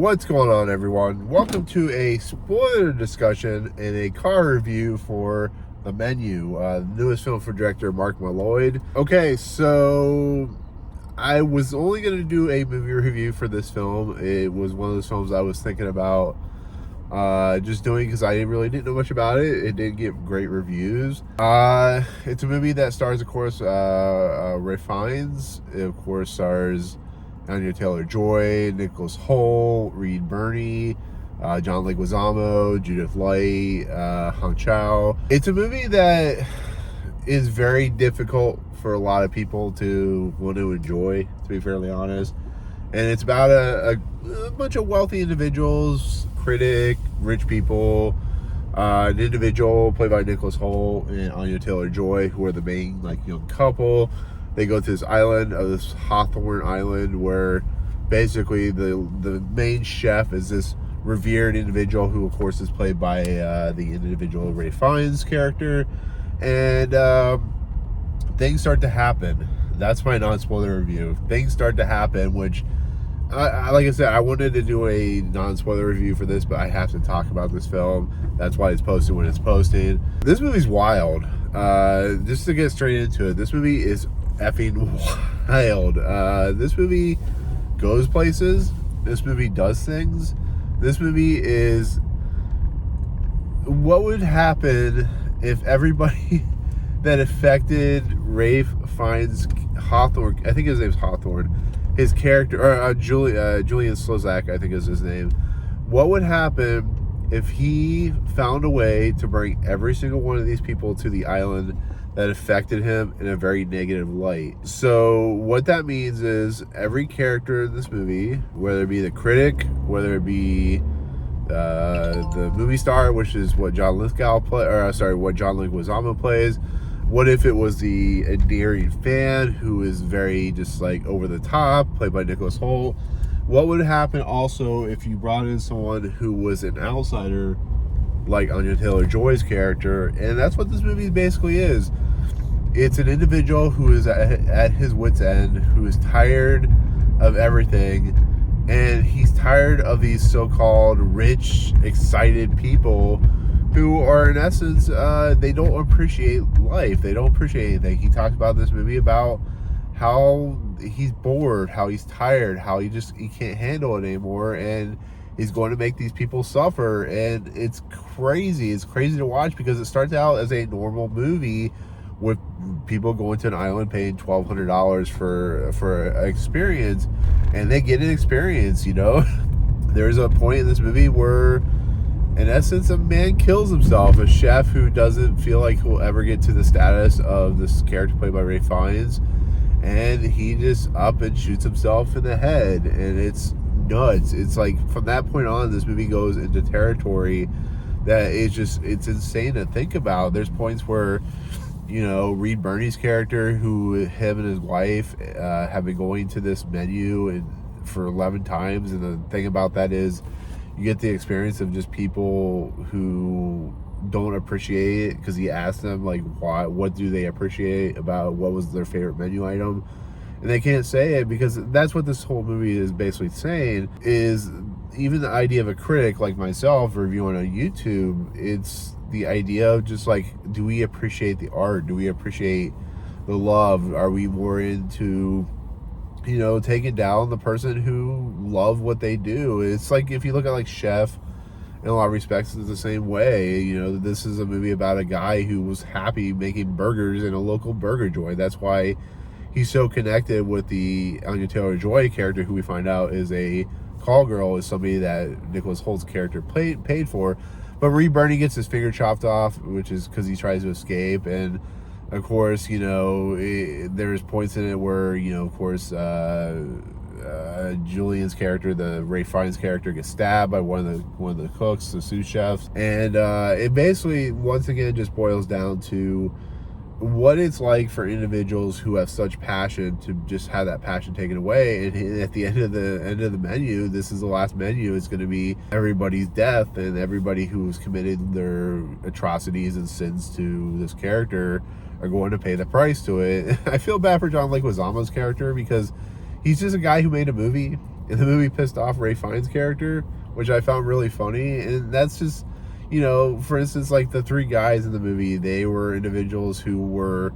What's going on, everyone? Welcome to a spoiler discussion and a car review for The Menu, the newest film for director Mark Mylod. Okay, so I was only going to do a movie review for this film. It was one of those films I was thinking about just doing because I really didn't know much about it. It didn't get great reviews. It's a movie that stars, of course, Ray Fiennes. It, of course, stars Anya Taylor-Joy, Nicholas Hoult, Birney, John Leguizamo, Judith, Chau. It's a movie that is very difficult for a lot of people to want to enjoy, to be fairly honest. And it's about a bunch of wealthy individuals, critic, rich people, an individual played by Nicholas Hoult and Anya Taylor-Joy, who are the main young couple. They go to this island, this Hawthorne Island, where basically the main chef is this revered individual who, of course, is played by the individual Ray Fiennes character. And things start to happen. That's my non-spoiler review. Things start to happen, which, like I said, I wanted to do a non-spoiler review for this, but I have to talk about this film. That's why it's posted when it's posted. This movie's wild. Just to get straight into it, this movie is effing wild. This movie goes places. This movie does things. This movie is what would happen if everybody that affected Ray Fiennes Hawthorne, I think his name's Hawthorne, his character, or Julian Slozak, I think is his name. What would happen if he found a way to bring every single one of these people to the island that affected him in a very negative light? So what that means is every character in this movie, whether it be the critic, whether it be the movie star, which is what John Leguizamo plays. What if it was the endearing fan who is very just over the top, played by Nicholas Hoult? What would happen also if you brought in someone who was an outsider, like Anya Taylor-Joy's character? And that's what this movie basically is. It's an individual who is at his wit's end, who is tired of everything, and he's tired of these so-called rich, excited people who are, in essence, they don't appreciate life. They don't appreciate anything. He talks about this movie about how he's bored, how he's tired, how he can't handle it anymore, and he's going to make these people suffer. And it's crazy. It's crazy to watch because it starts out as a normal movie with people going to an island paying $1,200 for an experience, and they get an experience. There's a point in this movie where, in essence, a man kills himself, a chef who doesn't feel like he'll ever get to the status of this character played by Ray Fiennes, and he just up and shoots himself in the head, and it's nuts. It's from that point on, this movie goes into territory that it's insane to think about. There's points where Birney's character, him and his wife have been going to this menu for 11 times, and the thing about that is you get the experience of just people who don't appreciate it, because he asked them what do they appreciate about what was their favorite menu item, and they can't say it, because that's what this whole movie is basically saying. Is even the idea of a critic like myself reviewing on YouTube, it's the idea of just do we appreciate the art? Do we appreciate the love? Are we more into taking down the person who love what they do? It's if you look at Chef, in a lot of respects, it's the same way. This is a movie about a guy who was happy making burgers in a local burger joint. That's why he's so connected with the Anya Taylor-Joy character, who we find out is a call girl, is somebody that Nicholas Holt's character paid for. But Birney gets his finger chopped off, which is because he tries to escape. And of course, there's points in it where, of course, Julian's character, the Ray Fiennes character, gets stabbed by one of the cooks, the sous chefs. And it basically, once again, just boils down to what it's like for individuals who have such passion to just have that passion taken away. And at the end of the menu, this is the last menu, it's going to be everybody's death, and everybody who's committed their atrocities and sins to this character are going to pay the price to it. I feel bad for John Leguizamo's character, because he's just a guy who made a movie. and the movie pissed off Ray Fiennes' character, which I found really funny. And that's just, for instance, like the three guys in the movie, they were individuals who were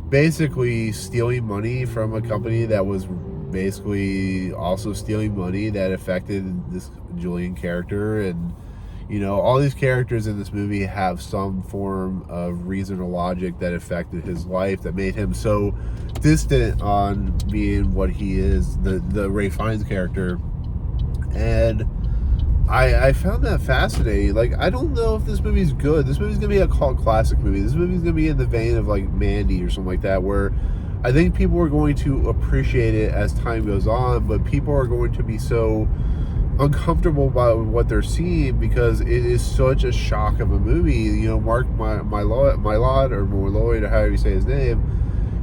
basically stealing money from a company that was basically also stealing money that affected this Julian character. And all these characters in this movie have some form of reason or logic that affected his life, that made him so distant on being what he is, the Ray Fiennes character. And I found that fascinating. Like, I don't know if this movie's good. This movie's gonna be a cult classic movie. This movie's gonna be in the vein of like Mandy or something like that, where I think people are going to appreciate it as time goes on, but people are going to be so uncomfortable by what they're seeing because it is such a shock of a movie. Mark Mylod or Mylod, or however you say his name,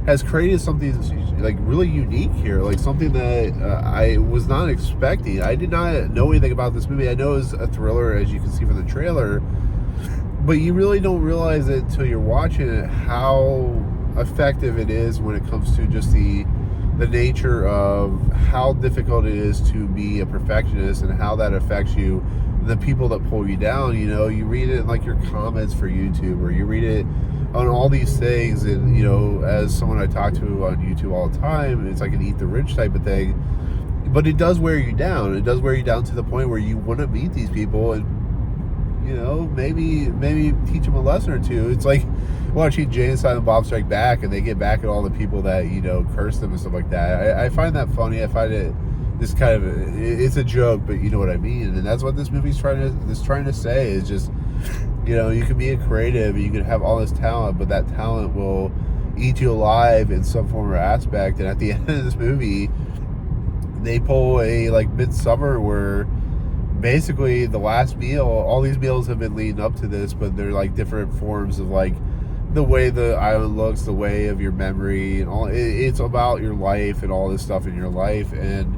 has created something like really unique here, like something that I was not expecting. I did not know anything about this movie. I know it's a thriller, as you can see from the trailer, but you really don't realize it until you're watching it, how effective it is when it comes to just the nature of how difficult it is to be a perfectionist and how that affects you, the people that pull you down. You read it in like your comments for YouTube, or you read it on all these things, and as someone I talk to on YouTube all the time, it's like an eat the rich type of thing, but it does wear you down. It does wear you down to the point where you want to meet these people and maybe teach them a lesson or two. It's like watching Jay and Silent Bob Strike Back, and they get back at all the people that curse them and stuff like that. I find that funny. I find it this kind of, it's a joke, but you know what I mean. And that's what this movie's trying to say, is just you can be a creative, you can have all this talent, but that talent will eat you alive in some form or aspect. And at the end of this movie, they pull a like Midsummer, where basically the last meal, all these meals have been leading up to this, but they're like different forms of like the way the island looks, the way of your memory, and all. It's about your life and all this stuff in your life. And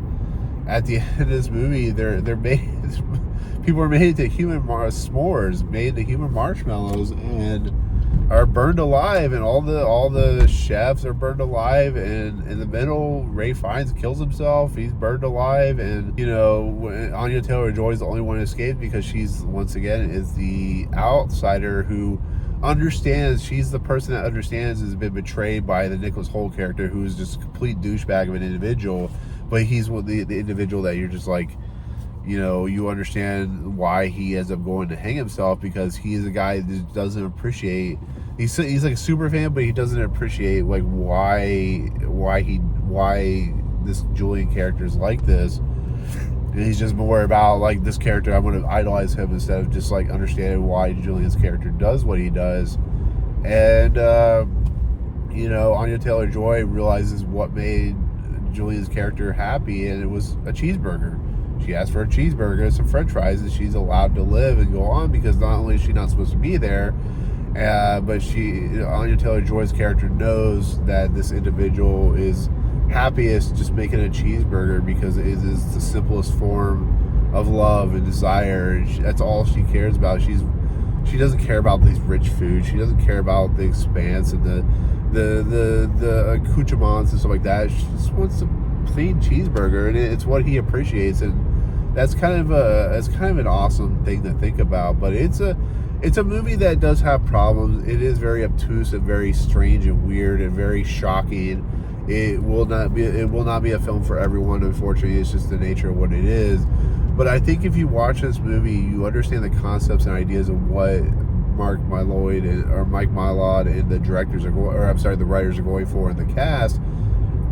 at the end of this movie, they're made. People are made into human s'mores, made into human marshmallows, and are burned alive. And all the chefs are burned alive. And in the middle, Ray Fiennes kills himself. He's burned alive. And Anya Taylor-Joy is the only one who escapes, because she's, once again, is the outsider who understands. She's the person that understands, has been betrayed by the Nicholas Hoult character, who's just a complete douchebag of an individual. But he's the individual that you're just like, you understand why he ends up going to hang himself, because he is a guy that doesn't appreciate. He's like a super fan, but he doesn't appreciate like why this Julian character is like this. And he's just more about like, this character, I'm going to idolize him, instead of just like understanding why Julian's character does what he does. And Anya Taylor-Joy realizes what made Julian's character happy, and it was a cheeseburger. She asked for a cheeseburger and some french fries, and she's allowed to live and go on, because not only is she not supposed to be there, but Anya Taylor-Joy's character knows that this individual is happiest just making a cheeseburger, because it is the simplest form of love and desire. And that's all she cares about. She doesn't care about these rich foods. She doesn't care about the expanse and the accoutrements and stuff like that. She just wants a plain cheeseburger, and it's what he appreciates. And that's kind of an awesome thing to think about. But it's a movie that does have problems. It is very obtuse and very strange and weird and very shocking. It will not be a film for everyone, unfortunately. It's just the nature of what it is. But I think if you watch this movie, you understand the concepts and ideas of what Mike Mylod and the directors are the writers are going for in the cast.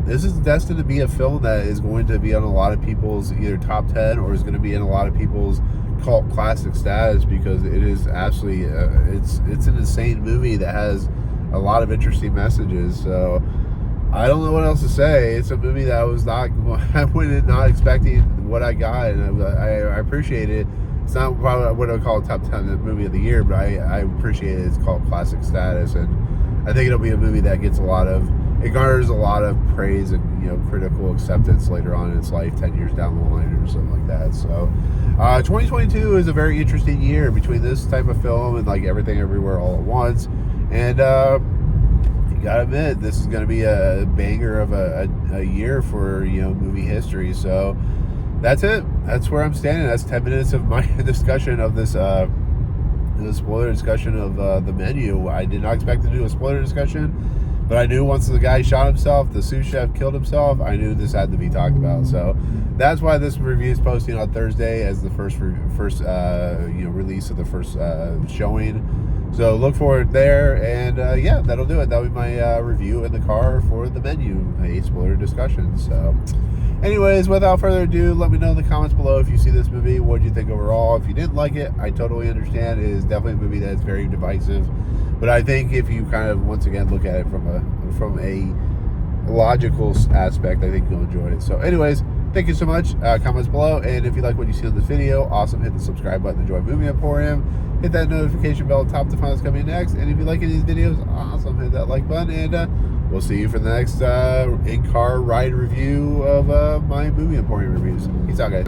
This is destined to be a film that is going to be on a lot of people's either top 10, or is going to be in a lot of people's cult classic status, because it is absolutely it's an insane movie that has a lot of interesting messages. So I don't know what else to say. It's a movie that I went in not expecting what I got, and I appreciate it. It's not probably what I would call a top 10 movie of the year, but I appreciate it. It's called classic status, and I think it'll be a movie that gets it garners a lot of praise and critical acceptance later on in its life, 10 years down the line or something like that. So 2022 is a very interesting year between this type of film and like Everything Everywhere All at Once. And you gotta admit, this is going to be a banger of a year for movie history. So that's it. That's where I'm standing. That's 10 minutes of my discussion of this, the spoiler discussion of the menu. I did not expect to do a spoiler discussion, but I knew once the guy shot himself, the sous chef killed himself, I knew this had to be talked about. So that's why this review is posting on Thursday as the first release of the first showing. So look for it there, and yeah, that'll do it. That'll be my review in the car for the menu, a spoiler discussion. So anyways, without further ado, let me know in the comments below if you see this movie. What did you think overall? If you didn't like it, I totally understand. It is definitely a movie that is very divisive. But I think if you kind of, once again, look at it from a logical aspect, I think you'll enjoy it. So anyways, thank you so much. Comments below. And if you like what you see on this video, awesome. Hit the subscribe button to join Movie Emporium. Hit that notification bell top to find what's coming next. And if you like any of these videos, awesome. Hit that like button. And we'll see you for the next in-car ride review of my Movie Emporium reviews. Peace out, guys.